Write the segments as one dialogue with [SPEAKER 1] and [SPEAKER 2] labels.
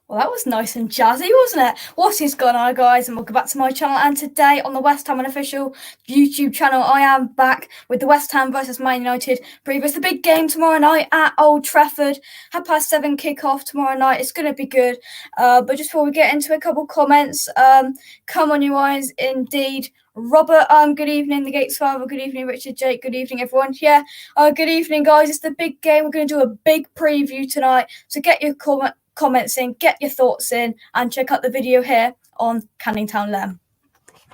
[SPEAKER 1] Well, that was nice and jazzy, wasn't it? What is going on, guys? And welcome back to my channel. And today on the West Ham Unofficial YouTube channel, I am back with the West Ham versus Man United preview. It's the big game tomorrow night at Old Trafford. 7:30 kick-off tomorrow night. It's going to be good. But just before we get into a couple comments, come on, you guys, indeed. Robert, good evening, the Gates father. Good evening, Richard, Jake. Good evening, everyone. Yeah, good evening, guys. It's the big game. We're going to do a big preview tonight. So get your comments in, get your thoughts in, and check out the video here on Canning Town Len.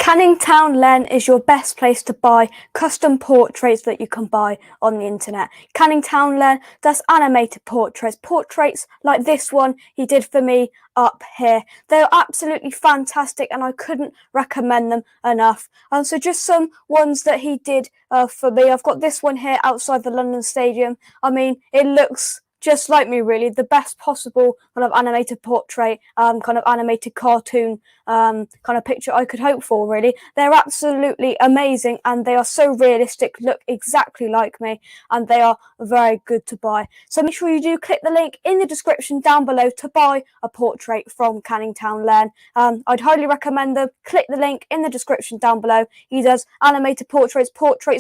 [SPEAKER 1] Canning Town Len is your best place to buy custom portraits that you can buy on the internet. Canning Town Len does animated portraits like this one he did for me up here. They're absolutely fantastic and I couldn't recommend them enough. So just some ones that he did for me. I've got this one here outside the London Stadium. I mean, it looks just like me, really, the best possible kind of animated portrait, kind of animated cartoon kind of picture I could hope for, really. They're absolutely amazing and they are so realistic, look exactly like me, and they are very good to buy. So make sure you do click the link in the description down below to buy a portrait from Canning Town Len. I'd highly recommend them. Click the link in the description down below. He does animated portraits,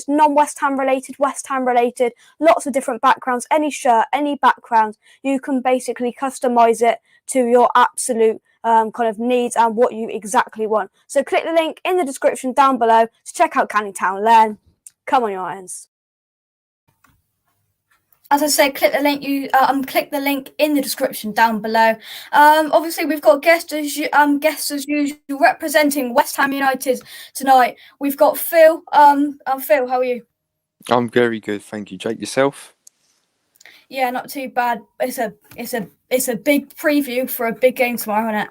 [SPEAKER 1] non-West Ham related, West Ham related, lots of different backgrounds, any shirt, any background. You can basically customize it to your absolute kind of needs and what you exactly want. So click the link in the description down below to check out Canning Town Len. Come on, your irons. As I said, click the link. Click the link in the description down below. Obviously, we've got guests as usual representing West Ham United tonight. We've got Phil. Phil, how are you?
[SPEAKER 2] I'm very good, thank you. Jake, yourself?
[SPEAKER 1] Yeah, not too bad. It's a big preview for a big game tomorrow, isn't it?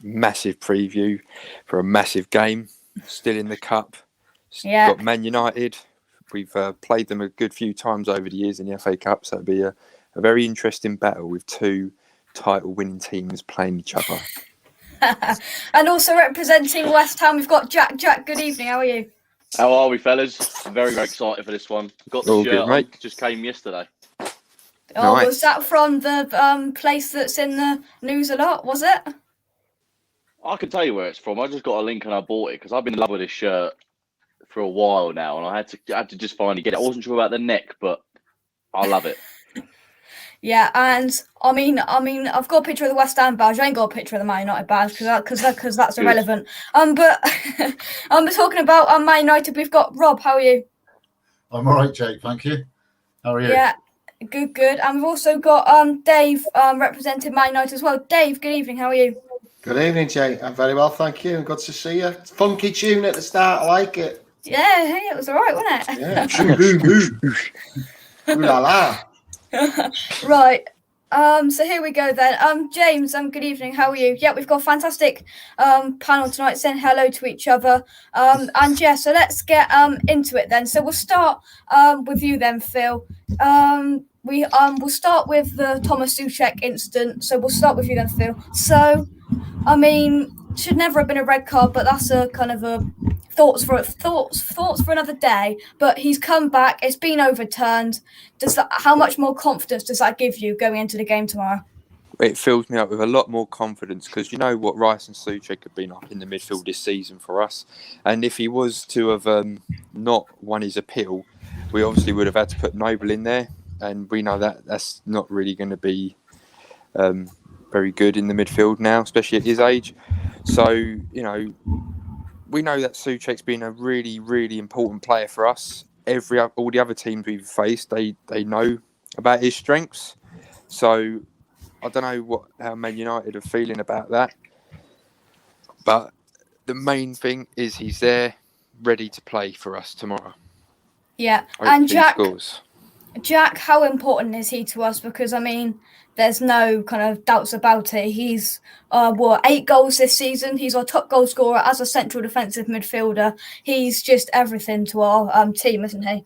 [SPEAKER 2] Massive preview for a massive game. Still in the cup.
[SPEAKER 1] Yeah.
[SPEAKER 2] Got Man United. We've played them a good few times over the years in the FA Cup, so it'll be a very interesting battle with two title-winning teams playing each other.
[SPEAKER 1] And also representing West Ham, we've got Jack. Jack, good evening. How are you?
[SPEAKER 3] How are we, fellas? I'm very, very excited for this one. Got the
[SPEAKER 2] All
[SPEAKER 3] shirt
[SPEAKER 2] good, mate.
[SPEAKER 3] on, just came yesterday.
[SPEAKER 1] Oh,
[SPEAKER 2] Nice.
[SPEAKER 1] Was that from the place that's in the news a lot, was it?
[SPEAKER 3] I can tell you where it's from. I just got a link and I bought it because I've been in love with this shirt for a while now, and I had to just finally get it. I wasn't sure about the neck, but I love it.
[SPEAKER 1] Yeah, and I mean, I've got a picture of the West Ham badge. I ain't got a picture of the Man United badge because that's irrelevant. But I'm talking about Man United. We've got Rob. How are you?
[SPEAKER 4] I'm all right, Jake. Thank you. How are you?
[SPEAKER 1] Yeah, good. And we've also got Dave representing Man United as well. Dave, good evening. How are you?
[SPEAKER 5] Good evening, Jake. I'm very well, thank you. Good to see you. Funky tune at the start. I like it.
[SPEAKER 1] Yeah, hey, it was all right, wasn't it?
[SPEAKER 5] Yeah. Shoo, boo, boo. Ooh la la.
[SPEAKER 1] Right. So here we go then. James, good evening. How are you? Yeah, we've got a fantastic panel tonight, saying hello to each other. And yeah, so let's get into it then. So we'll start with you then, Phil. We'll start with the Thomas Souček incident. So we'll start with you then, Phil. So, I mean, should never have been a red card, but that's a kind of a thoughts for another day. But he's come back. It's been overturned. How much more confidence does that give you going into the game tomorrow?
[SPEAKER 2] It fills me up with a lot more confidence because you know what Rice and Souček have been up in the midfield this season for us. And if he was to have not won his appeal, we obviously would have had to put Noble in there. And we know that that's not really going to be very good in the midfield now, especially at his age. So, you know, we know that Souček's been a really, really important player for us. All the other teams we've faced, they know about his strengths. So I don't know how Man United are feeling about that. But the main thing is he's there, ready to play for us tomorrow.
[SPEAKER 1] Yeah, and Jack, how important is he to us? Because, I mean, there's no kind of doubts about it. He's 8 goals this season. He's our top goal scorer as a central defensive midfielder. He's just everything to our team, isn't he?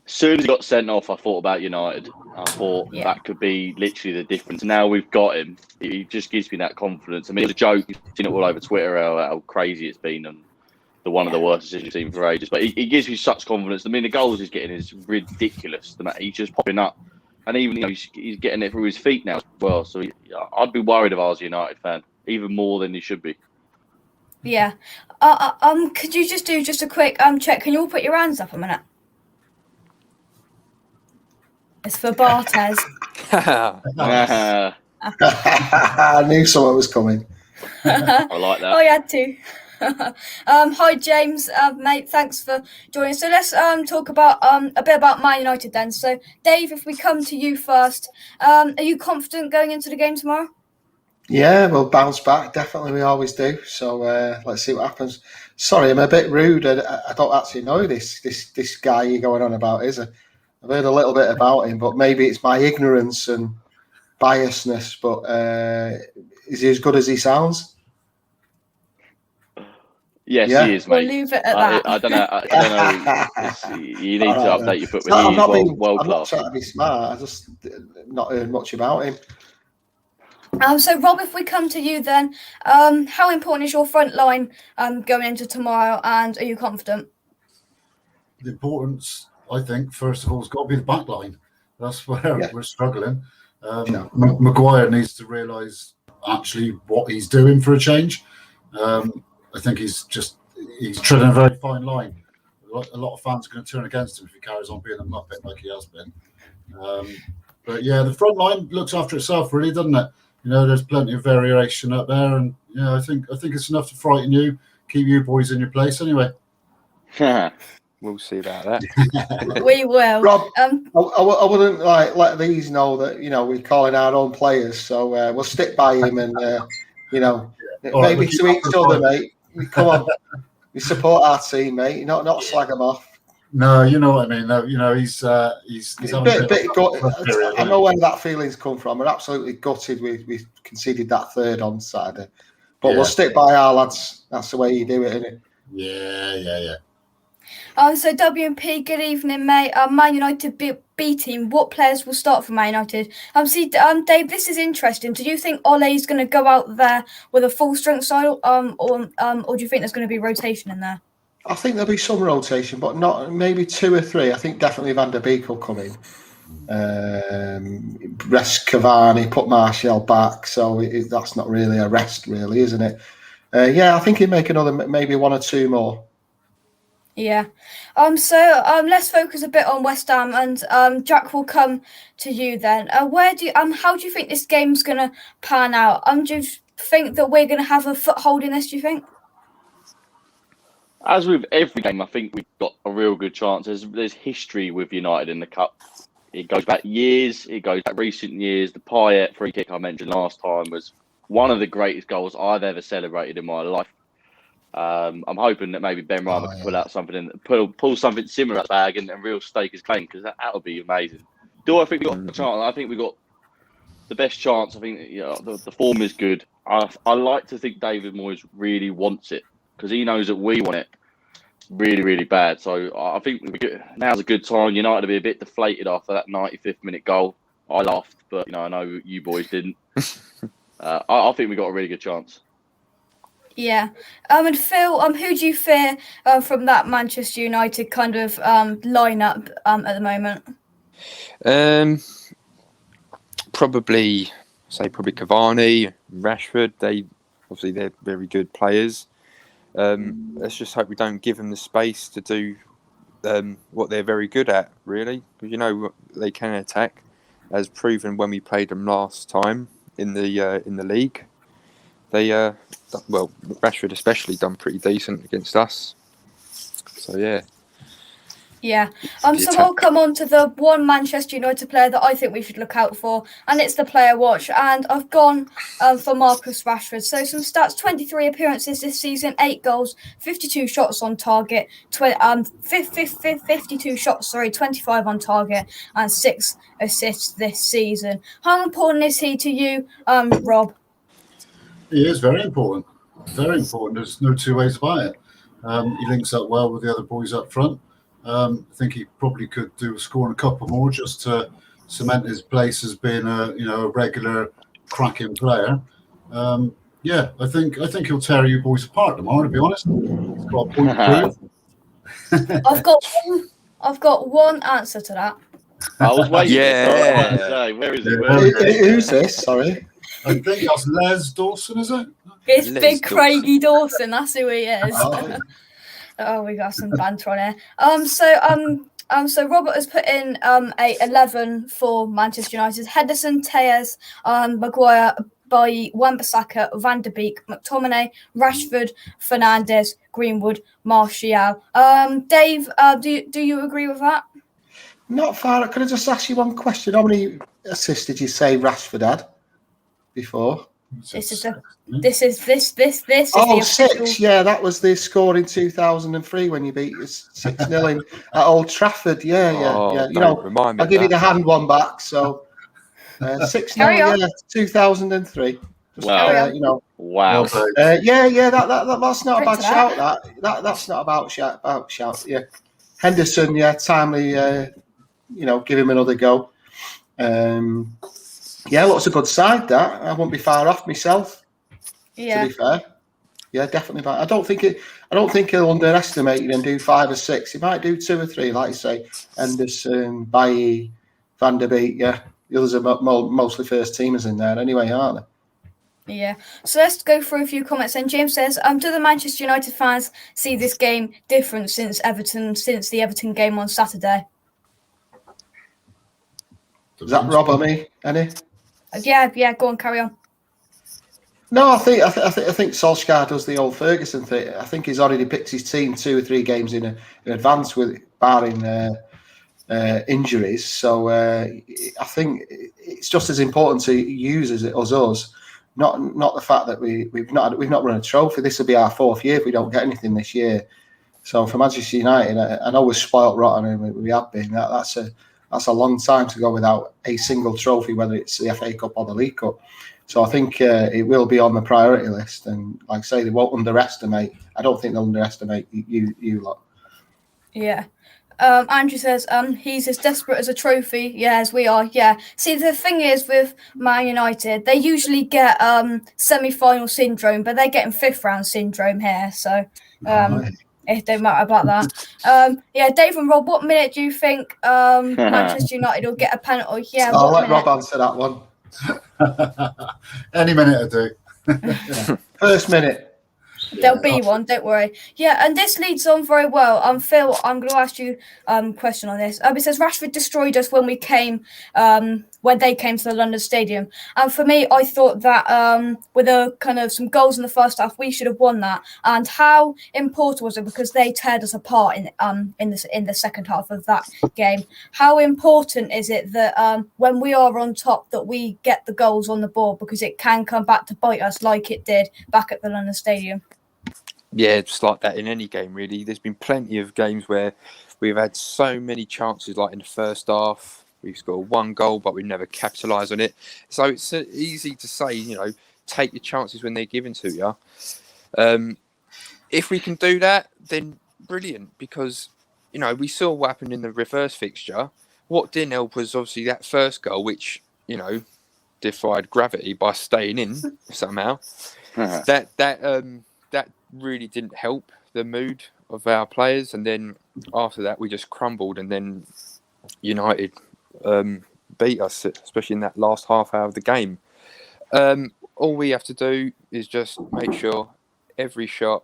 [SPEAKER 3] As soon as he got sent off, I thought about United. I thought that could be literally the difference. Now we've got him. He just gives me that confidence. I mean, it's a joke. You've seen it all over Twitter how crazy it's been and one of the worst decisions we've seen for ages. But he gives me such confidence. I mean, the goals he's getting is ridiculous. He's just popping up and even he's getting it through his feet now as well. So I'd be worried if I was a United fan, even more than he should be.
[SPEAKER 1] Yeah. Could you just do a quick check? Can you all put your hands up a minute? It's for Barthez.
[SPEAKER 5] I knew someone was coming.
[SPEAKER 3] I like that.
[SPEAKER 1] Oh, you had to. Hi James, mate. Thanks for joining. So let's talk about a bit about Man United then. So Dave, if we come to you first, are you confident going into the game tomorrow?
[SPEAKER 5] Yeah, we'll bounce back. Definitely, we always do. So let's see what happens. Sorry, I'm a bit rude. I don't actually know this guy you're going on about, is it? I've heard a little bit about him, but maybe it's my ignorance and biasness. But is he as good as he sounds?
[SPEAKER 3] Yes,
[SPEAKER 5] Yeah.
[SPEAKER 3] he is,
[SPEAKER 1] We'll
[SPEAKER 3] mate.
[SPEAKER 1] leave it at that.
[SPEAKER 3] I don't know. You need to update your foot, but
[SPEAKER 5] I'm
[SPEAKER 3] he
[SPEAKER 5] not
[SPEAKER 3] is
[SPEAKER 5] being,
[SPEAKER 3] world
[SPEAKER 5] I'm not
[SPEAKER 3] class.
[SPEAKER 5] trying to be smart. I just not heard much about him.
[SPEAKER 1] So Rob, if we come to you then, how important is your front line going into tomorrow, and are you confident?
[SPEAKER 4] The importance, I think, first of all, has got to be the back line. That's where we're struggling. Maguire needs to realise actually what he's doing for a change. I think he's treading a very fine line. A lot of fans are going to turn against him if he carries on being a muppet like he has been. But yeah, the front line looks after itself, really, doesn't it? There's plenty of variation up there, and I think it's enough to frighten you, keep you boys in your place anyway.
[SPEAKER 2] We'll see about that.
[SPEAKER 1] We will.
[SPEAKER 5] Rob, I wouldn't let these know that we're calling our own players, so we'll stick by him, and maybe to each other, mate. Come on, we support our team, mate. Not slag them off.
[SPEAKER 4] No, you know what I mean. No, he's having a bit
[SPEAKER 5] gutted. I know where that feeling's come from. We're absolutely gutted. We conceded that third on Saturday, but we'll stick by our lads. That's the way you do it, isn't it?
[SPEAKER 4] Yeah.
[SPEAKER 1] So W&P, good evening, mate. Man United B team. What players will start for Man United? Dave, this is interesting. Do you think Ole's going to go out there with a full strength side, or do you think there's going to be rotation in there?
[SPEAKER 5] I think there'll be some rotation, but not maybe 2 or 3. I think definitely Van der Beek will come in. Rest Cavani, put Martial back. So that's not really a rest, really, isn't it? I think he'll make another, maybe 1 or 2 more.
[SPEAKER 1] Yeah. So let's focus a bit on West Ham, and Jack, will come to you then. How do you think this game's gonna pan out? Do you think that we're gonna have a foothold in this? Do you think?
[SPEAKER 3] As with every game, I think we've got a real good chance. There's history with United in the cup. It goes back years. It goes back recent years. The Payet free kick I mentioned last time was one of the greatest goals I've ever celebrated in my life. I'm hoping that maybe Ben Rama can pull out something pull something similar out the bag and real stake his claim, because that would be amazing. Do I think we got a chance? I think we got the best chance. I think the form is good. I like to think David Moyes really wants it, because he knows that we want it really, really bad. So I think now's a good time. United will be a bit deflated after that 95th minute goal. I laughed, but I know you boys didn't. I think we got a really good chance.
[SPEAKER 1] Yeah. And Phil, who do you fear from that Manchester United kind of lineup at the moment?
[SPEAKER 2] Probably Cavani, Rashford. They're very good players. Let's just hope we don't give them the space to do what they're very good at, really, because they can attack, as proven when we played them last time in the league. They Rashford especially done pretty decent against us. So yeah.
[SPEAKER 1] Yeah. So we'll come on to the one Manchester United player that I think we should look out for, and it's the player watch. And I've gone for Marcus Rashford. So some stats: 23 appearances this season, 8 goals, 52 shots on target, 52 shots, 25 on target, and 6 assists this season. How important is he to you, Rob?
[SPEAKER 4] He is very important. Very important. There's no 2 ways about it. He links up well with the other boys up front. I think he probably could do scoring a couple more just to cement his place as being a regular cracking player. I think he'll tear you boys apart tomorrow, to be honest. He's got a point to prove.
[SPEAKER 1] I've got one answer to that.
[SPEAKER 3] I was waiting.
[SPEAKER 2] Yeah.
[SPEAKER 3] I was about to say, where is it?
[SPEAKER 5] Who's this? Sorry.
[SPEAKER 4] I think that's Les Dawson, is it?
[SPEAKER 1] It's
[SPEAKER 2] Les
[SPEAKER 1] Big
[SPEAKER 2] Dawson.
[SPEAKER 1] Craigie Dawson. That's who he is.
[SPEAKER 5] Oh.
[SPEAKER 1] Oh, we got some banter on here. So Robert has put in a 11 for Manchester United. Henderson, Tejas, Maguire, Bailly, Wan-Bissaka, Van der Beek, McTominay, Rashford, Fernandes, Greenwood, Martial. Dave, do you agree with that?
[SPEAKER 5] Not far. Could I just ask you one question? How many assists did you say Rashford had before?
[SPEAKER 1] This is this.
[SPEAKER 5] Oh,
[SPEAKER 1] the
[SPEAKER 5] 6.
[SPEAKER 1] official-
[SPEAKER 5] Yeah, that was the score in 2003 when you beat us 6-0 at Old Trafford. Yeah. You know,
[SPEAKER 2] remind me
[SPEAKER 5] I'll give you
[SPEAKER 2] of
[SPEAKER 5] the hand one back. So 6-0,
[SPEAKER 1] Carry on.
[SPEAKER 5] 2003.
[SPEAKER 3] Wow.
[SPEAKER 5] You know.
[SPEAKER 3] Wow.
[SPEAKER 5] Yeah. That's not a
[SPEAKER 1] Drink
[SPEAKER 5] bad
[SPEAKER 1] to
[SPEAKER 5] shout. That's not about shout. Yeah. Henderson. Yeah, timely. You know, give him another go. Yeah, looks a good side. That I won't be far off myself.
[SPEAKER 1] Yeah.
[SPEAKER 5] To be fair, yeah, definitely. But I don't think he'll underestimate you and do 5 or 6. He might do 2 or 3, like you say. Henderson, Bailly, Van der Beek. Yeah, the others are mostly first teamers in there anyway, aren't they?
[SPEAKER 1] Yeah. So let's go through a few comments. And James says, do the Manchester United fans see this game different since the Everton game on Saturday?
[SPEAKER 5] Is that Rob or me? Any?
[SPEAKER 1] Yeah. Go on, carry on.
[SPEAKER 5] No, I think Solskjaer does the old Ferguson thing. I think he's already picked his team 2 or 3 games in advance, with barring injuries. So I think it's just as important to use as us. Not the fact that we've not won a trophy. This will be our 4th year if we don't get anything this year. So for Manchester United, I know we're spoilt rotten, and we have been. That's a long time to go without a single trophy, whether it's the FA Cup or the League Cup. So I think it will be on the priority list, and like I say, they won't underestimate. I don't think they'll underestimate you lot.
[SPEAKER 1] Yeah. Andrew says he's as desperate as a trophy, as we are. Yeah. See, the thing is with Man United, they usually get semi-final syndrome, but they're getting 5th round syndrome here. So it don't matter about that. Dave and Rob, what minute do you think Manchester United will get a penalty? Yeah,
[SPEAKER 5] I'll let Rob answer that one.
[SPEAKER 4] Any minute I do.
[SPEAKER 5] First minute.
[SPEAKER 1] There'll be one, don't worry. Yeah, and this leads on very well. Phil, I'm going to ask you a question on this. It says Rashford destroyed us when they came to the London Stadium. And for me, I thought that with a kind of some goals in the first half, we should have won that. And how important was it? Because they teared us apart in the second half of that game. How important is it that when we are on top, that we get the goals on the board, because it can come back to bite us like it did back at the London Stadium?
[SPEAKER 2] Yeah, just like that in any game, really. There's been plenty of games where we've had so many chances, like in the first half. We've scored 1 goal, but we never capitalise on it. So it's easy to say, take your chances when they're given to you. If we can do that, then brilliant, because, we saw what happened in the reverse fixture. What didn't help was obviously that first goal, which, defied gravity by staying in somehow. That really didn't help the mood of our players, and then after that we just crumbled, and then United beat us, especially in that last half hour of the game. All we have to do is just make sure every shot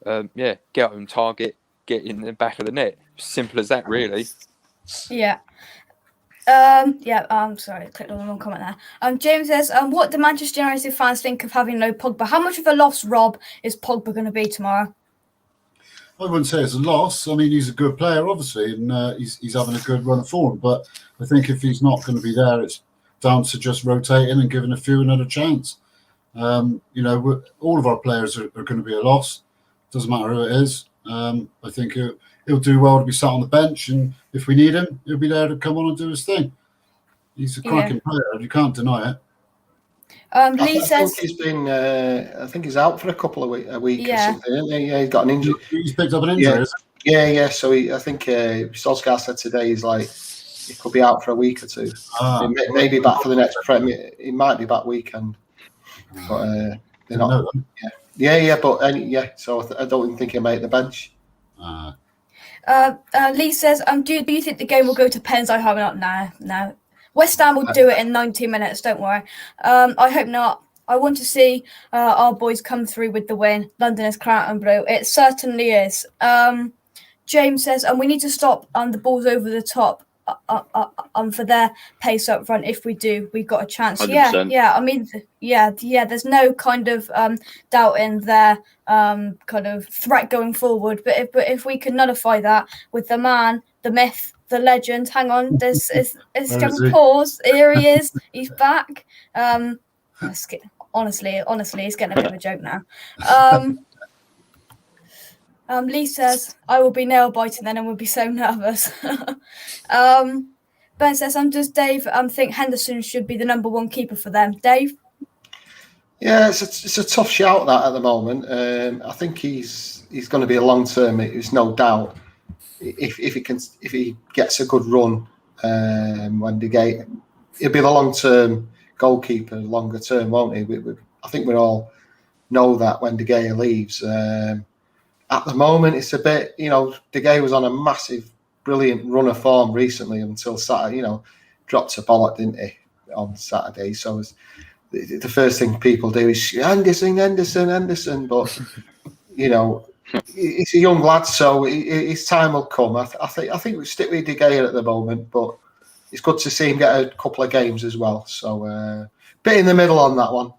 [SPEAKER 2] get on target, get in the back of the net. Simple as that, really.
[SPEAKER 1] Yeah. Sorry, I clicked on the wrong comment there. James says, what do Manchester United fans think of having no Pogba? How much of a loss, Rob, is Pogba going to be tomorrow?
[SPEAKER 4] I wouldn't say it's a loss. I mean, he's a good player, obviously, and he's having a good run of form. But I think if he's not going to be there, it's down to just rotating and giving a few another chance. All of our players are going to be a loss. Doesn't matter who it is. I think he'll do well to be sat on the bench, and if we need him, he'll be there to come on and do his thing. He's a cracking player. You can't deny it.
[SPEAKER 1] Lee says
[SPEAKER 5] I think he's out for a couple of a week or something. Yeah, he's got an injury.
[SPEAKER 4] He's picked up an injury.
[SPEAKER 5] Yeah. So I think Solskjaer said today he could be out for a week or 2. He may be back for the next Premier. He might be back weekend, but they're not. Yeah. But so I don't even think he'll make the bench.
[SPEAKER 1] Lee says, do you think the game will go to pens? I hope not. No. West Ham will do it in 90 minutes. Don't worry. I hope not. I want to see our boys come through with the win. London is crowned and blue. It certainly is. James says, we need to stop the balls over the top for their pace up front. If we do, we've got a chance.
[SPEAKER 3] 100%.
[SPEAKER 1] Yeah. I mean, yeah. There's no kind of doubt in their kind of threat going forward. But if we can nullify that with the man, the myth, the legend. Hang on, it's just pause. Here he is. He's back. Honestly, it's getting a bit of a joke now. Lee says, I will be nail biting then and will be so nervous. Ben says, does Dave think Henderson should be the number one keeper for them? Dave? Yeah,
[SPEAKER 5] it's a tough shout that at the moment. I think he's going to be a long term. There's no doubt. If he gets a good run, when De Gea, he'll be the long term goalkeeper, longer term, won't he? I think we all know that when De Gea leaves. At the moment, it's a bit, De Gea was on a massive, brilliant run of form recently until Saturday, dropped a bollock, didn't he, on Saturday. So the first thing people do is Henderson. But, he's a young lad, so his time will come. I think we stick with De Gea at the moment, but it's good to see him get a couple of games as well. So, bit in the middle on that one.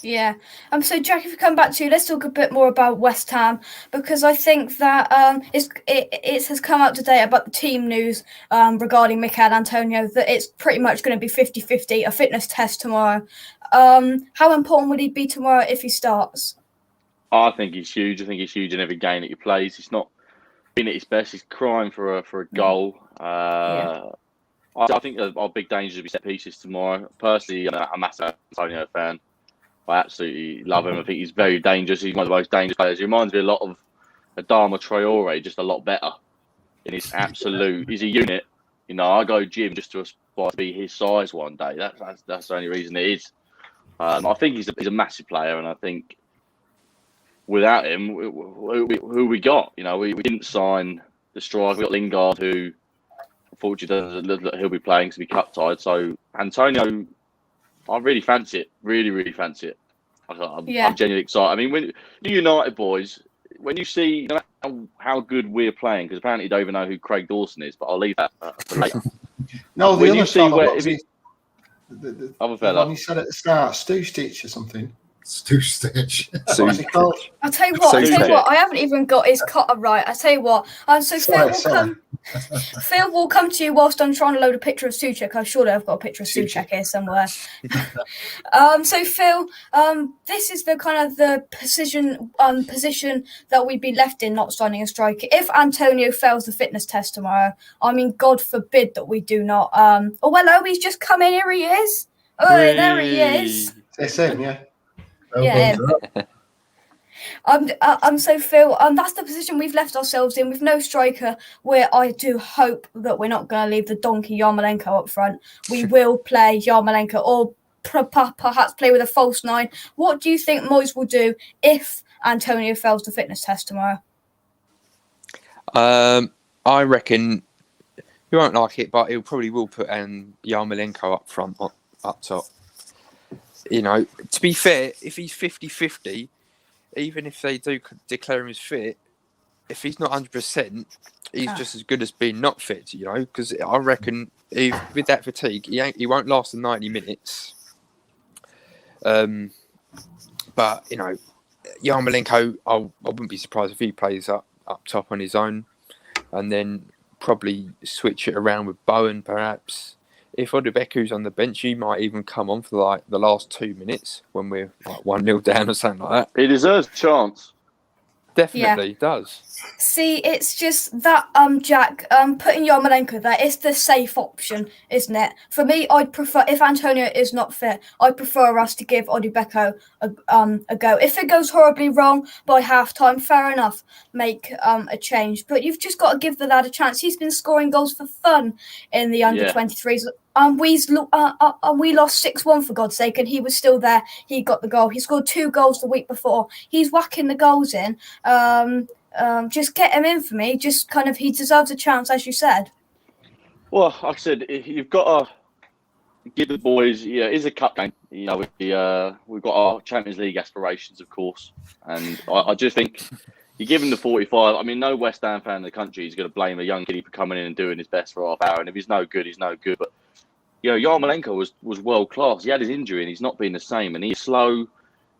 [SPEAKER 1] Yeah. So, Jack, if we come back to you, let's talk a bit more about West Ham, because I think that it has come out today about the team news regarding Mikel Antonio that it's pretty much going to be 50-50, a fitness test tomorrow. How important would he be tomorrow if he starts?
[SPEAKER 3] I think he's huge. I think he's huge in every game that he plays. He's not been at his best. He's crying for a goal. I think our big danger will be set pieces tomorrow. Personally, I'm a massive Antonio fan. I absolutely love him. I think he's very dangerous. He's one of the most dangerous players. He reminds me a lot of Adama Traore, just a lot better. In his absolute, he's a unit. I go gym just to aspire to be his size one day. That's the only reason it is. I think he's a massive player, and I think without him, who we got? We didn't sign the striker. We got Lingard, who unfortunately doesn't look like he'll be playing to be cup tied. So Antonio, I really fancy it. Really, really fancy it. I'm genuinely excited. I mean, when you United boys, when you see how good we're playing, because apparently you don't even know who Craig Dawson is, but I'll leave that for later.
[SPEAKER 5] No,
[SPEAKER 3] when you see
[SPEAKER 5] the other fella, you said at the start, Stu Stitch or something.
[SPEAKER 4] Stu Stitch.
[SPEAKER 5] What's he called?
[SPEAKER 1] I'll tell you what, I haven't even got his cut right. I tell you what, Phil will come to you whilst I'm trying to load a picture of Souček. I'm sure I've got a picture of Souček here somewhere. So Phil, this is the kind of the position that we'd be left in, not signing a striker. If Antonio fails the fitness test tomorrow, I mean, God forbid that we do not. He's just come in. Here he is. There he is.
[SPEAKER 5] It's him, yeah.
[SPEAKER 1] Yeah. So Phil, that's the position we've left ourselves in with no striker, where I do hope that we're not going to leave the donkey Yarmolenko up front. We will play Yarmolenko or perhaps play with a false nine. What do you think Moyes will do if Antonio fails the fitness test tomorrow?
[SPEAKER 2] I reckon he won't like it, but he probably will put Yarmolenko up front, up top. To be fair, if he's 50-50, even if they do declare him as fit, if he's not 100%, he's just as good as being not fit, because I reckon with that fatigue, he won't last the 90 minutes. But, Yarmolenko, I wouldn't be surprised if he plays up top on his own, and then probably switch it around with Bowen, perhaps. If Odubeku's on the bench, he might even come on for the last 2 minutes when we're 1-0 down or something like that.
[SPEAKER 3] He deserves a chance.
[SPEAKER 2] Definitely does.
[SPEAKER 1] See, it's just that Jack, putting Yarmolenko there, it's the safe option, isn't it? For me, I'd prefer, if Antonio is not fit, I'd prefer us to give Odubeko a go. If it goes horribly wrong by half-time, fair enough, make a change. But you've just got to give the lad a chance. He's been scoring goals for fun in the under-23s. We lost 6-1 for God's sake, and he was still there. He got the goal. He scored 2 goals the week before. He's whacking the goals in. just get him in for me. Just kind of, he deserves a chance, as you said.
[SPEAKER 3] Well, like I said, you've got to give the boys. Yeah, it's a cup game. You know, we've got our Champions League aspirations, of course, and I just think you give him the 45. I mean, no West Ham fan in the country is going to blame a young kiddie for coming in and doing his best for half hour. And if he's no good, he's no good. But you know, Yarmolenko was world class. He had his injury and he's not been the same. And he's slow. And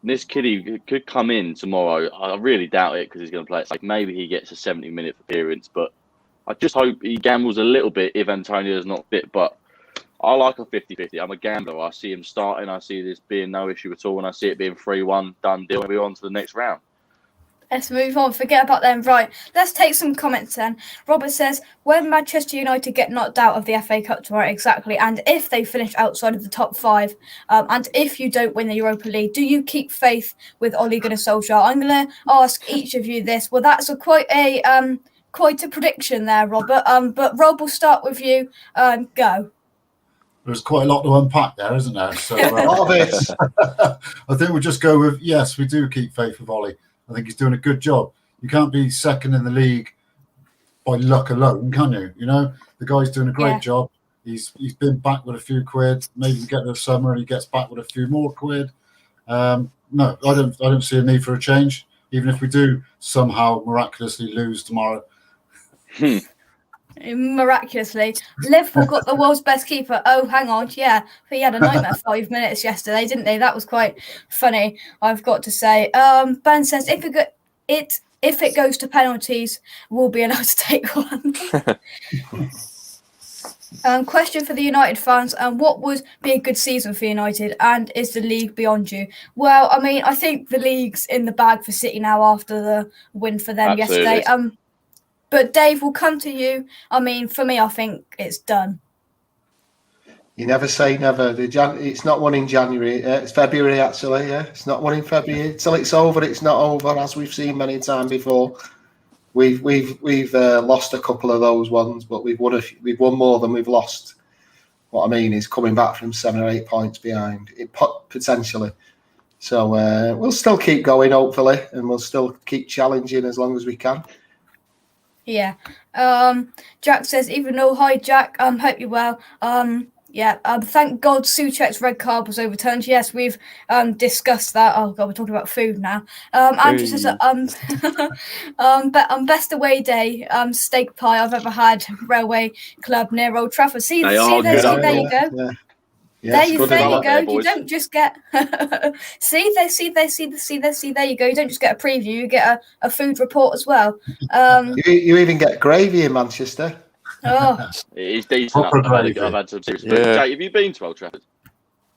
[SPEAKER 3] this kiddie could come in tomorrow. I really doubt it because he's going to play it. Like maybe he gets a 70-minute appearance, but I just hope he gambles a little bit if Antonio's not fit. But I like a 50-50. I'm a gambler. I see him starting. I see this being no issue at all. And I see it being 3-1, done deal. We're on to the next round.
[SPEAKER 1] Let's move on. Forget about them. Right. Let's take some comments then. Robert says, when Manchester United get knocked out of the FA Cup tomorrow, exactly, and if they finish outside of the top 5, and if you don't win the Europa League, do you keep faith with Ole Gunnar Solskjaer? I'm going to ask each of you this. Well, that's quite a prediction there, Robert. But Rob, we'll start with you. Go.
[SPEAKER 4] There's quite a lot to unpack there, isn't there? So I think we'll just go with, yes, we do keep faith with Ollie. I think he's doing a good job. You can't be second in the league by luck alone, can you? You know, the guy's doing a great job. He's been back with a few quid. Maybe we get to the summer and he gets back with a few more quid. No, I don't see a need for a change, even if we do somehow miraculously lose tomorrow.
[SPEAKER 1] Miraculously, Liverpool got the world's best keeper. Oh, hang on, yeah, he had a nightmare 5 minutes yesterday, didn't they? That was quite funny, I've got to say. Ben says if it goes to penalties, we'll be allowed to take one. Question for the United fans: what would be a good season for United, and is the league beyond you? Well, I mean, I think the league's in the bag for City now after the win for them yesterday. But Dave, we'll come to you. I mean, for me, I think it's done.
[SPEAKER 5] You never say never. It's not one in January. It's February, actually. Yeah, it's not one in February. Till it's over, it's not over. As we've seen many times before, we've lost a couple of those ones, but we've won more than we've lost. What I mean is coming back from 7 or 8 points behind, potentially. So we'll still keep going, hopefully, and we'll still keep challenging as long as we can.
[SPEAKER 1] Yeah. Jack says, even though, hi Jack, hope you're well. Thank God Souček's red card was overturned. Yes, we've discussed that. Oh God, we're talking about food now. Andrew says, best away day steak pie I've ever had. Railway Club near Old Trafford. See, there you go. Yeah. Yes, there you go. You don't just get see there you go. You don't just get a preview, you get a food report as well.
[SPEAKER 5] You even get gravy in Manchester.
[SPEAKER 1] Oh,
[SPEAKER 3] it is decent. I've had some serious. Jake, have you been to Old Trafford?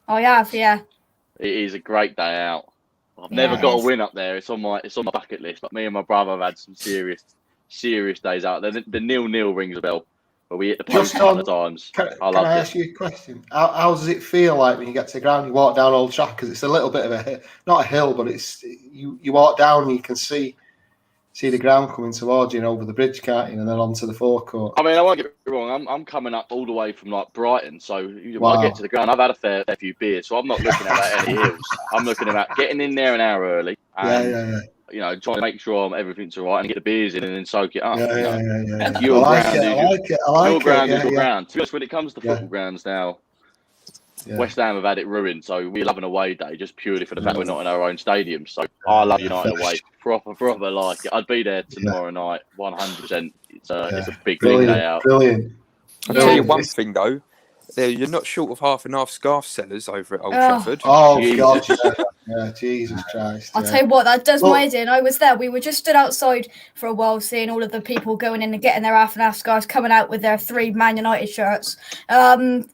[SPEAKER 1] I have, yeah. It
[SPEAKER 3] is a great day out. I've never got a win up there. It's on my bucket list. But me and my brother have had some serious days out there. The 0-0 rings a bell. But we hit the post a couple of times.
[SPEAKER 5] Can I ask you a question? How does it feel like when you get to the ground, you walk down Old Trafford? Because it's a little bit of not a hill, but it's you walk down and you can see the ground coming towards you and over the bridge, can't you? And then onto the forecourt.
[SPEAKER 3] I mean, I won't get me wrong. I'm coming up all the way from like Brighton, so when I get to the ground, I've had a fair few beers, so I'm not looking at any hills. I'm looking at getting in there an hour early. And, you know, trying to make sure everything's all right and get the beers in and then soak it up. Your ground is your ground. To be honest, when it comes to football grounds now, West Ham have had it ruined, so we love an away day just purely for the fact we're not in our own stadium. So I love United away, proper like it. I'd be there tomorrow night, 100%. It's a big day out.
[SPEAKER 5] Brilliant.
[SPEAKER 2] I'll tell you one thing though. You're not short of half and half scarf sellers over at Old Trafford.
[SPEAKER 5] Oh, God. Yeah, Jesus Christ.
[SPEAKER 1] I'll tell you what, that does my head in. I was there. We were just stood outside for a while, seeing all of the people going in and getting their half and half scarves, coming out with their 3 Man United shirts. And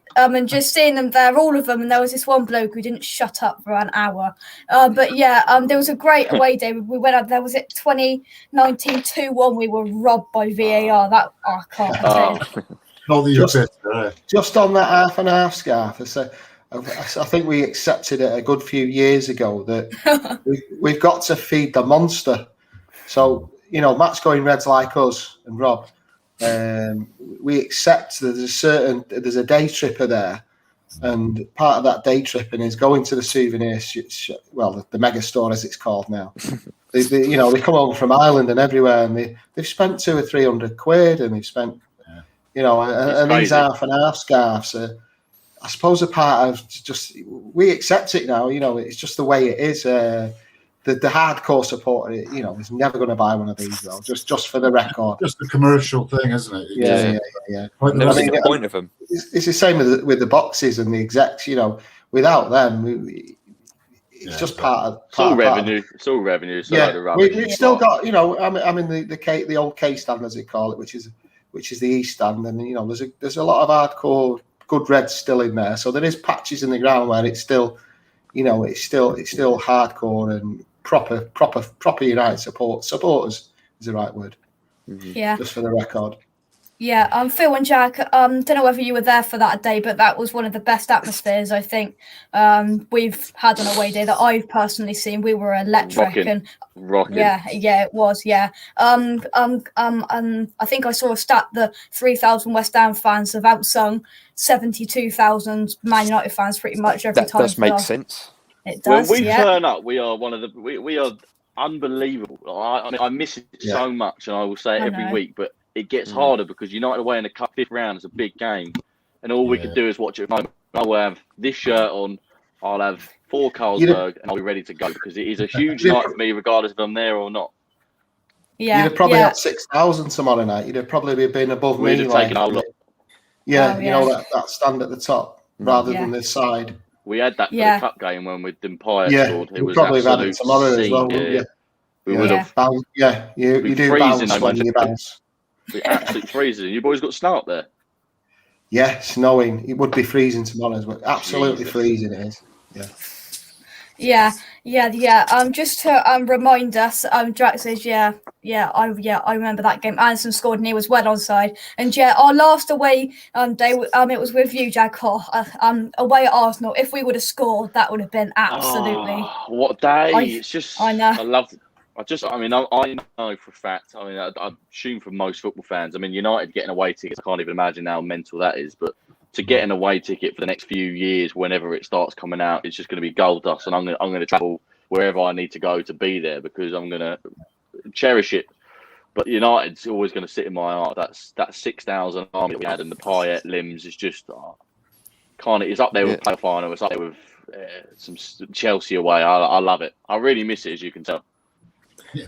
[SPEAKER 1] just seeing them there, all of them. And there was this one bloke who didn't shut up for an hour. There was a great away day. We went up there. Was it 2019 2-1? We were robbed by VAR. That I can't tell you.
[SPEAKER 5] Just on that half and half scarf, I think we accepted it a good few years ago that we've got to feed the monster. So, you know, Matt's going Reds like us and Rob. We accept that there's a day tripper there, and part of that day tripping is going to the souvenir the mega store as it's called now, They come over from Ireland and everywhere, and they've spent £200 or £300, and they've spent, and these half and half scarves are, I suppose, a part of just, we accept it now. It's just the way it is. The hardcore supporter, is never going to buy one of these, though. Just for the record,
[SPEAKER 4] just a commercial thing, isn't it?
[SPEAKER 5] Yeah.
[SPEAKER 2] I've never seen the point of them.
[SPEAKER 5] It's the same with the boxes and the execs. Without them, it's just part of.
[SPEAKER 3] It's all revenue. It's all revenue. So
[SPEAKER 5] we've still got. I'm in the old K stand, as they call it, which is the East stand, and there's a lot of hardcore good reds still in there. So there is patches in the ground where it's still, it's still hardcore and proper United supporters is the right word.
[SPEAKER 1] Yeah.
[SPEAKER 5] Just for the record.
[SPEAKER 1] Yeah, Phil and Jack, don't know whether you were there for that day, but that was one of the best atmospheres I think we've had on a away day that I've personally seen. We were electric.
[SPEAKER 3] Rocking.
[SPEAKER 1] Yeah, it was. Yeah. I think I saw a stat that 3,000 West Ham fans have outsung 72,000 Man United fans pretty much every time.
[SPEAKER 2] That does make sense.
[SPEAKER 1] It does.
[SPEAKER 3] When we turn up, we are we are unbelievable. I miss it so much, and I will say it every week, but it gets harder because United away in the cup 5th round is a big game, and all we can do is watch it. I will have this shirt on. I'll have 4 Carlsberg, and I'll be ready to go because it is a huge night for me, regardless if I'm there or not.
[SPEAKER 1] Yeah,
[SPEAKER 5] you'd have probably had 6,000 tomorrow night. You'd have probably been above me.
[SPEAKER 3] We'd have taken alot.
[SPEAKER 5] Yeah, that stand at the top rather than the side.
[SPEAKER 3] We had that for the cup game when with Dempire scored. It was
[SPEAKER 5] probably had it tomorrow as well.
[SPEAKER 3] We would have.
[SPEAKER 5] You do bounce when you bounce.
[SPEAKER 3] Be absolutely freezing. You boys got snow up there?
[SPEAKER 5] Yeah, snowing. It would be freezing tomorrow as well. Absolutely freezing it is.
[SPEAKER 1] Yeah. Just to remind us, Drax says, I remember that game. Anderson scored and he was well onside. And our last away day, it was with you, Jack. Away at Arsenal. If we would have scored, that would have been absolutely.
[SPEAKER 3] What a day! It's just
[SPEAKER 1] I know.
[SPEAKER 3] I love. I know for a fact. I assume for most football fans. United getting away tickets. I can't even imagine how mental that is. But to get an away ticket for the next few years, whenever it starts coming out, it's just going to be gold dust. And I'm going to travel wherever I need to go to be there because I'm going to cherish it. But United's always going to sit in my heart. That 6,000 army that we had and the Payet limbs is just it's up there with the final. It's up there with some Chelsea away. I love it. I really miss it, as you can tell.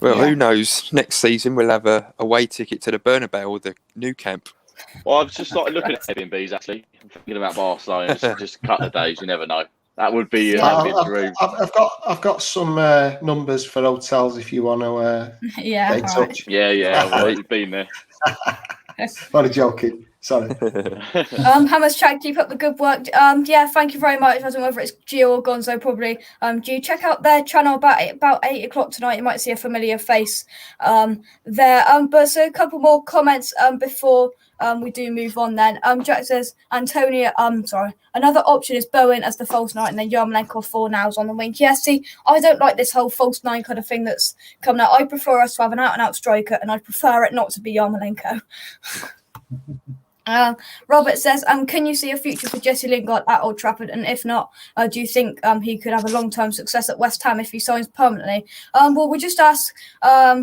[SPEAKER 2] Well, who knows? Next season we'll have a away ticket to the Bernabeu or the Nou Camp.
[SPEAKER 3] Well, I've just started looking at Airbnbs actually. I'm thinking about Barcelona. Just a couple of days. You never know. That would be a dream.
[SPEAKER 5] I've got some numbers for hotels if you want to get in touch.
[SPEAKER 3] Yeah. I've already been there.
[SPEAKER 5] Only joking. Sorry.
[SPEAKER 1] Hammers Chat, keep up the good work. Thank you very much. I don't know whether it's Gio or Gonzo, probably. Gio, check out their channel about 8 o'clock tonight. You might see a familiar face there. But so a couple more comments before we do move on then. Jack says, another option is Bowen as the false 9 and then Yarmolenko 4 nows on the wing. Yeah, see, I don't like this whole false 9 kind of thing that's coming out. I prefer us to have an out-and-out striker, and I'd prefer it not to be Yarmolenko. Robert says, can you see a future for Jesse Lingard at Old Trafford? And if not, do you think he could have a long-term success at West Ham if he signs permanently? Well, we'll just ask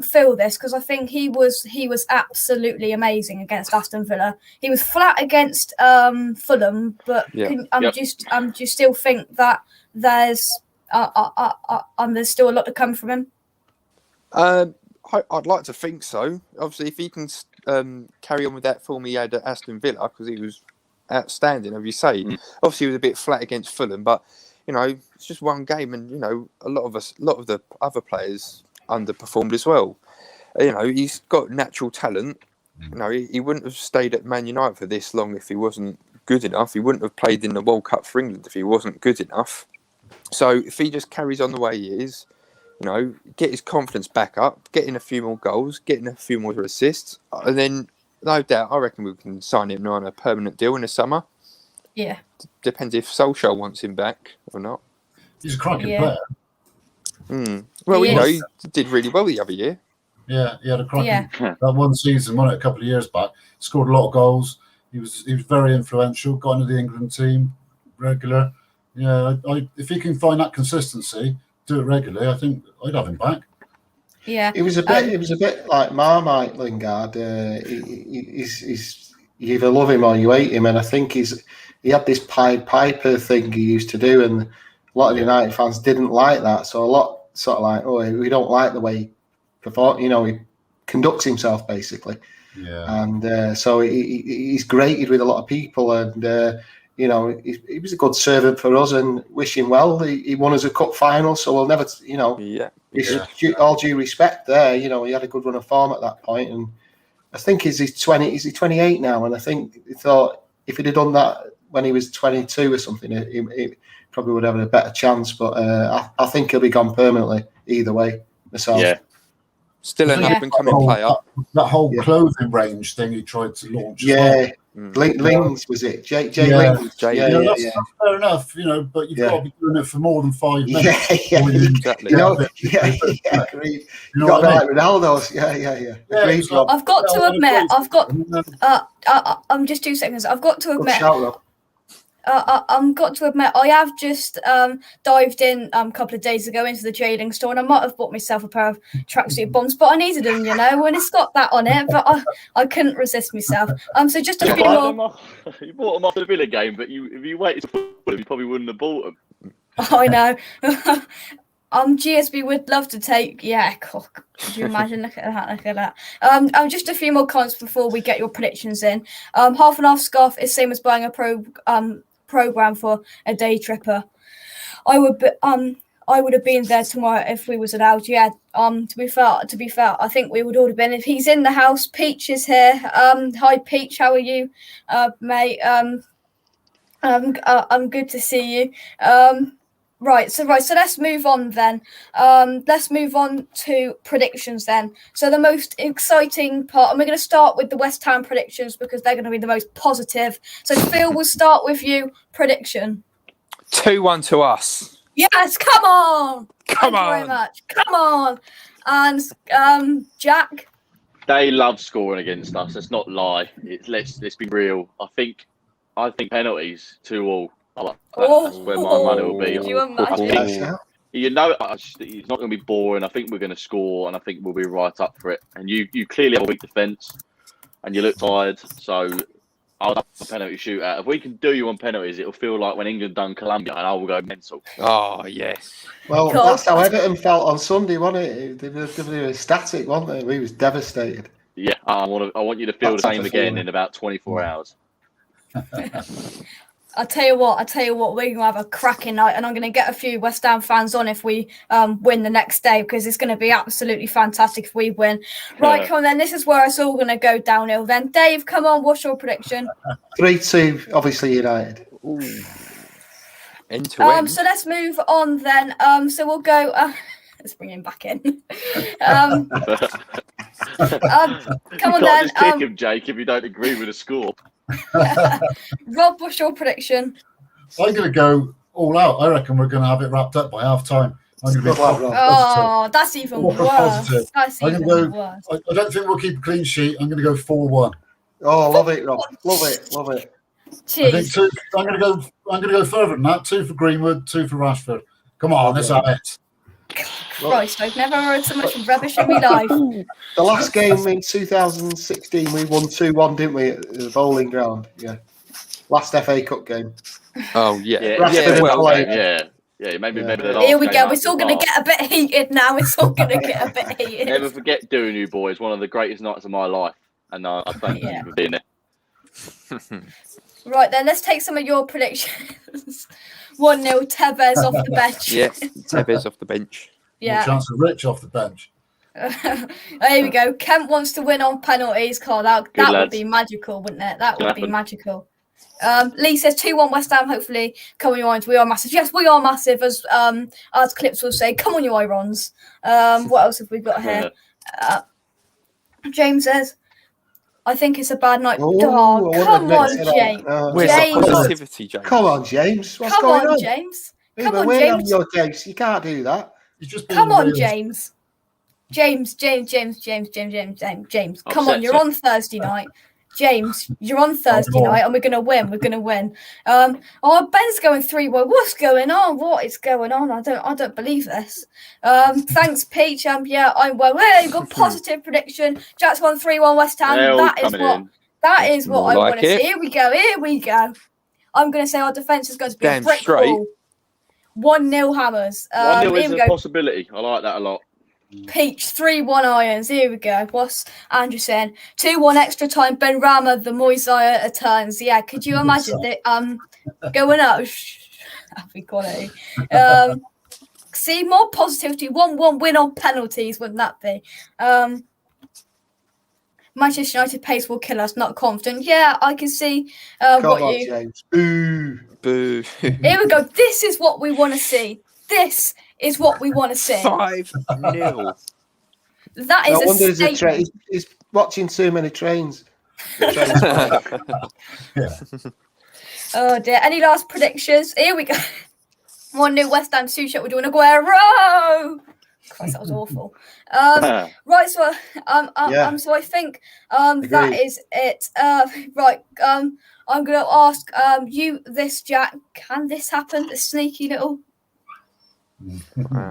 [SPEAKER 1] Phil this because I think he was absolutely amazing against Aston Villa. He was flat against Fulham, but do you still think that there's still a lot to come from him?
[SPEAKER 2] I'd like to think so. Obviously, if he can carry on with that form he had at Aston Villa, because he was outstanding, as you say. Obviously, he was a bit flat against Fulham, but it's just one game, and a lot of the other players underperformed as well. He's got natural talent. He wouldn't have stayed at Man United for this long if he wasn't good enough. He wouldn't have played in the World Cup for England if he wasn't good enough. So if he just carries on the way he is, get his confidence back up, getting a few more goals, getting a few more assists, and then no doubt, I reckon we can sign him on a permanent deal in the summer.
[SPEAKER 1] Yeah.
[SPEAKER 2] Depends if Solskjaer wants him back or not.
[SPEAKER 4] He's a cracking player.
[SPEAKER 2] Well, he did really well the other year.
[SPEAKER 4] Yeah, he had a cracking that one season, won it a couple of years back. Scored a lot of goals. He was very influential. Got into the England team regular. Yeah, if he can find that consistency, do it regularly, I think I'd have him back.
[SPEAKER 1] Yeah.
[SPEAKER 5] It was a bit like Marmite, Lingard. He's you either love him or you hate him, and I think he had this Pied Piper thing he used to do, and a lot of United fans didn't like that. So a lot sort of like, we don't like the way he performs. He conducts himself basically.
[SPEAKER 4] Yeah.
[SPEAKER 5] And so he's grated with a lot of people, and he was a good servant for us, and wish him well. He won us a cup final, so we'll never, all due respect there. He had a good run of form at that point, and I think is he 28 now? And I think he thought if he'd have done that when he was 22 or something, he probably would have had a better chance. But I think he'll be gone permanently either way. Myself.
[SPEAKER 3] Yeah.
[SPEAKER 2] Still an up-and-coming player.
[SPEAKER 4] That whole clothing range thing he tried to launch.
[SPEAKER 5] Yeah. Lings, was it? Jay Lings.
[SPEAKER 2] That's
[SPEAKER 4] fair enough, but you've got to be doing it for more than 5 minutes.
[SPEAKER 2] Exactly.
[SPEAKER 5] Agreed. You got to be like Ronaldo's. Yeah. Agreed, Rob.
[SPEAKER 1] I've got to admit, I'm just 2 seconds. I've got to admit.
[SPEAKER 5] Shout, Rob.
[SPEAKER 1] I've got to admit, I have just dived in a couple of days ago into the trading store, and I might have bought myself a pair of tracksuit bombs, but I needed them, and it's got that on it, but I couldn't resist myself. So just a few more.
[SPEAKER 3] You bought them after the Villa game, but if you waited to put them, you probably wouldn't have bought them.
[SPEAKER 1] I know. GSB would love to take. Yeah, cool. Could you imagine? Look at that. Just a few more comments before we get your predictions in. Half and half scarf is same as buying a program for a day tripper. I would have been there tomorrow if we was allowed. Yeah. To be fair, I think we would all have been if he's in the house. Peach is here. Hi Peach, how are you, mate? I'm good to see you. Right, so let's move on then. Let's move on to predictions then. So the most exciting part, and we're going to start with the West Ham predictions because they're going to be the most positive. So Phil, we'll start with you. Prediction.
[SPEAKER 2] 2-1 to us.
[SPEAKER 1] Yes, come on.
[SPEAKER 2] Come
[SPEAKER 1] Thank you very much. Come on. And Jack.
[SPEAKER 3] They love scoring against us. Let's not lie. Let's be real. I think penalties 2-2. That's where my money will be.
[SPEAKER 1] Do you imagine?
[SPEAKER 3] It's not going to be boring. I think we're going to score, and I think we'll be right up for it. And you clearly have a weak defence, and you look tired. So I'll have a penalty shootout. If we can do you on penalties, it'll feel like when England done Colombia, and I will go mental.
[SPEAKER 2] Oh yes.
[SPEAKER 5] Well, that's how Everton felt on Sunday, wasn't it? They were ecstatic, weren't they? We was devastated.
[SPEAKER 3] Yeah, I want you to feel the same again in about 24 hours.
[SPEAKER 1] I'll tell you what, we're going to have a cracking night, and I'm going to get a few West Ham fans on if we win the next day, because it's going to be absolutely fantastic if we win. Right, come on then, this is where it's all going to go downhill then. Dave, come on, what's your prediction?
[SPEAKER 5] 3-2, obviously United.
[SPEAKER 2] Ooh. End to end.
[SPEAKER 1] So let's move on then. So we'll go... let's bring him back in. Come on then.
[SPEAKER 3] Just kick him, Jake, if you don't agree with the score.
[SPEAKER 1] Rob, what's your prediction?
[SPEAKER 4] I'm going to go all out. I reckon we're going to have it wrapped up by half time. I'm going to be
[SPEAKER 1] that's even worse. That's even worse.
[SPEAKER 4] I don't think we'll keep a clean sheet. I'm going to go 4-1.
[SPEAKER 5] Oh, love it, Rob. Love it.
[SPEAKER 1] Jeez.
[SPEAKER 4] I'm going to go further than that. 2 for Greenwood, 2 for Rashford. Come on, let's have it.
[SPEAKER 1] Christ, I've never heard so much rubbish in my life.
[SPEAKER 5] The last game in 2016, we won 2-1, didn't we, at the Boleyn ground? Yeah. Last FA Cup game.
[SPEAKER 2] Oh, yeah.
[SPEAKER 3] Yeah, maybe the last
[SPEAKER 1] Here we go.
[SPEAKER 3] game
[SPEAKER 1] It's all going to get a bit heated now. It's all going to get a bit heated.
[SPEAKER 3] Never forget doing you boys. One of the greatest nights of my life. And I thank you for being there.
[SPEAKER 1] Right, then, let's take some of your predictions. 1-0, Tevez off the bench.
[SPEAKER 2] Yeah, Tevez off the bench.
[SPEAKER 1] Yeah.
[SPEAKER 4] More chance of Rich off the bench.
[SPEAKER 1] There we go. Kent wants to win on penalties, Carl. That would be magical, wouldn't it? That would be magical. Lee says 2-1 West Ham, hopefully. Come on, you Irons. We are massive. Yes, we are massive, as Clips will say. Come on, you Irons. What else have we got here? James says, I think it's a bad night. Oh, come on, James.
[SPEAKER 2] Where's the positivity, James?
[SPEAKER 5] Come on, James. What's going on?
[SPEAKER 1] James.
[SPEAKER 5] Come on, James. Your James. You can't do that.
[SPEAKER 1] Come on, James. James. Come on, you're on Thursday night. James, you're on Thursday
[SPEAKER 4] go on.
[SPEAKER 1] night, and we're gonna win. We're gonna win. Ben's going 3-1. What's going on? What is going on? I don't believe this. Thanks, Peach. Yeah, I'm well. Hey, got positive prediction. Jack's won 3-1 West Ham.
[SPEAKER 3] They're all
[SPEAKER 1] That is
[SPEAKER 3] coming
[SPEAKER 1] what.
[SPEAKER 3] in.
[SPEAKER 1] That is what
[SPEAKER 2] More
[SPEAKER 1] I
[SPEAKER 2] like
[SPEAKER 1] want to
[SPEAKER 2] it.
[SPEAKER 1] see. Here we go. Here we go. I'm going to say our defence is going to be a
[SPEAKER 2] Damn
[SPEAKER 1] brick
[SPEAKER 2] straight.
[SPEAKER 1] wall. 1-0 Hammers.
[SPEAKER 3] 1-0
[SPEAKER 1] here
[SPEAKER 3] is
[SPEAKER 1] we
[SPEAKER 3] a
[SPEAKER 1] go.
[SPEAKER 3] possibility. I like that a lot.
[SPEAKER 1] Peach 3-1 Irons. Here we go. What's Andrew saying? 2-1 extra time. Ben Rama, the Moisaya turns. Yeah, could you imagine that? Going up. Happy quality. See, more positivity. 1-1 win on penalties. Wouldn't that be? Manchester United pace will kill us. Not confident. Yeah, I can see what
[SPEAKER 5] on,
[SPEAKER 1] you.
[SPEAKER 5] James. Boo.
[SPEAKER 2] Boo.
[SPEAKER 1] Here we go. This is what we want to see. This is what we want to see.
[SPEAKER 2] 5-0.
[SPEAKER 1] That
[SPEAKER 5] No
[SPEAKER 1] is
[SPEAKER 5] wonder
[SPEAKER 1] a
[SPEAKER 5] he's a
[SPEAKER 1] statement.
[SPEAKER 5] he's watching too many trains.
[SPEAKER 1] Oh dear. Any last predictions? Here we go. 1-0 West Ham Suchet. We're doing Aguero. Christ, that was awful. Right, so so I think that is it. Right. I'm gonna ask you this, Jack. Can this happen? A sneaky little.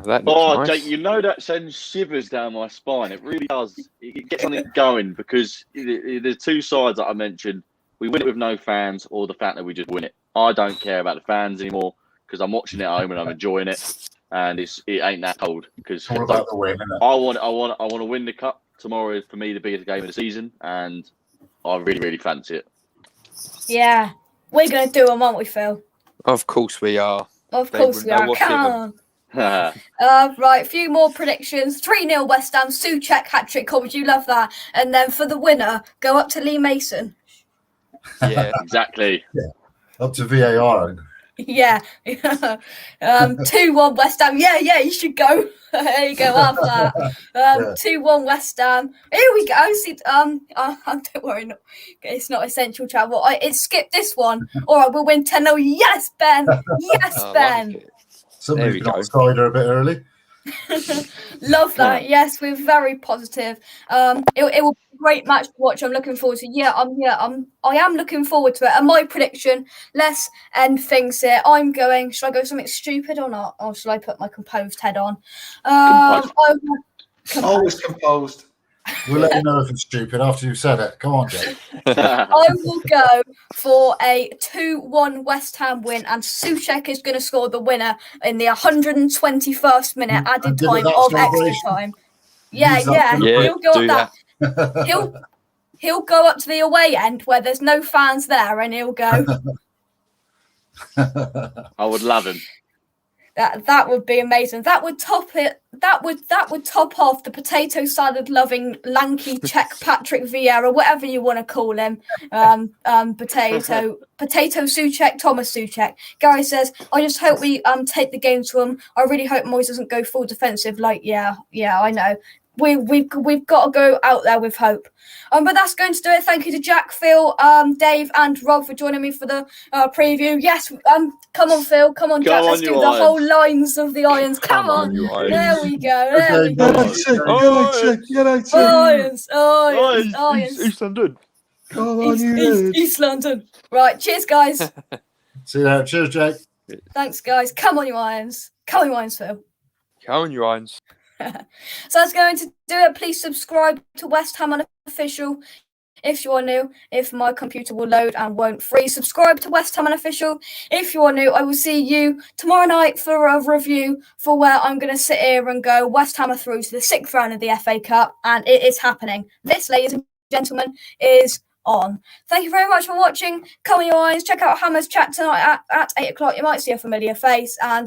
[SPEAKER 2] That looks nice.
[SPEAKER 3] Jake, you know that sends shivers down my spine. It really does. It gets something going because the two sides that I mentioned, we win it with no fans or the fact that we just win it. I don't care about the fans anymore because I'm watching it at home and I'm enjoying it, and it ain't that cold because
[SPEAKER 4] All about the win, isn't it?
[SPEAKER 3] I want to win the cup. Tomorrow is for me the biggest game of the season, and I really fancy it.
[SPEAKER 1] Yeah, we're gonna do them, aren't we, Phil?
[SPEAKER 2] Of course we are.
[SPEAKER 1] Of
[SPEAKER 2] They
[SPEAKER 1] course we
[SPEAKER 2] wouldn't know
[SPEAKER 1] are.
[SPEAKER 2] what's in
[SPEAKER 1] Come
[SPEAKER 2] them.
[SPEAKER 1] on. Right, a few more predictions. 3-0 West Ham, Souček hat-trick. Would you love that? And then for the winner, go up to Lee Mason.
[SPEAKER 2] Yeah.
[SPEAKER 3] Exactly.
[SPEAKER 4] Up to VAR.
[SPEAKER 1] Yeah. 2-1 West Ham. Yeah, you should go. There you go, after that. 2-1 West Ham. Here we go. See, don't worry, no, it's not essential travel. It skipped this one. All right, we'll win 10-0. Yes, Ben. Yes, Ben.
[SPEAKER 2] Like it.
[SPEAKER 4] Somebody's
[SPEAKER 2] There we
[SPEAKER 4] got cider a bit early.
[SPEAKER 1] Love that. Yes, we're very positive. It will be a great match to watch. I'm looking forward to. I am looking forward to it. And my prediction. Let's end things here. I'm going. Should I go something stupid or not, or should I put my composed head on?
[SPEAKER 5] Always composed.
[SPEAKER 4] We'll let you know if it's stupid after you've said it. Come on, Jake.
[SPEAKER 1] I will go for a 2-1 West Ham win, and Souček is going to score the winner in the 121st minute added time of extra time. Yeah. He'll go up that. He'll go up to the away end where there's no fans there, and he'll go.
[SPEAKER 3] I would love him.
[SPEAKER 1] That would be amazing. That would top it. That would top off the potato salad loving lanky Czech Patrick Vieira, whatever you want to call him. Potato Souček, Thomas Souček. Gary says, I just hope we take the game to him. I really hope Moyes doesn't go full defensive. Yeah, I know. We've got to go out there with hope. But that's going to do it. Thank you to Jack, Phil, Dave, and Rob for joining me for the preview. Yes, come on, Phil, come on, Jack. Let's do the whole lines of the Irons. Come on, there we go. Irons.
[SPEAKER 2] East London.
[SPEAKER 5] Come on,
[SPEAKER 1] East London. Right, cheers, guys.
[SPEAKER 4] See you later. Cheers, Jake.
[SPEAKER 1] Thanks, guys. Come on, you Irons. Come on, you Irons, Phil.
[SPEAKER 2] Come on, you Irons.
[SPEAKER 1] So that's going to do it. Please subscribe to West Ham Unofficial if you are new. If my computer will load and won't freeze, subscribe to West Ham Unofficial if you are new. I will see you tomorrow night for a review for where I'm going to sit here and go West Ham are through to the 6th round of the FA Cup, and it is happening. This, ladies and gentlemen, is on. Thank you very much for watching. Come on, your eyes. Check out Hammer's chat tonight at 8 o'clock. You might see a familiar face, and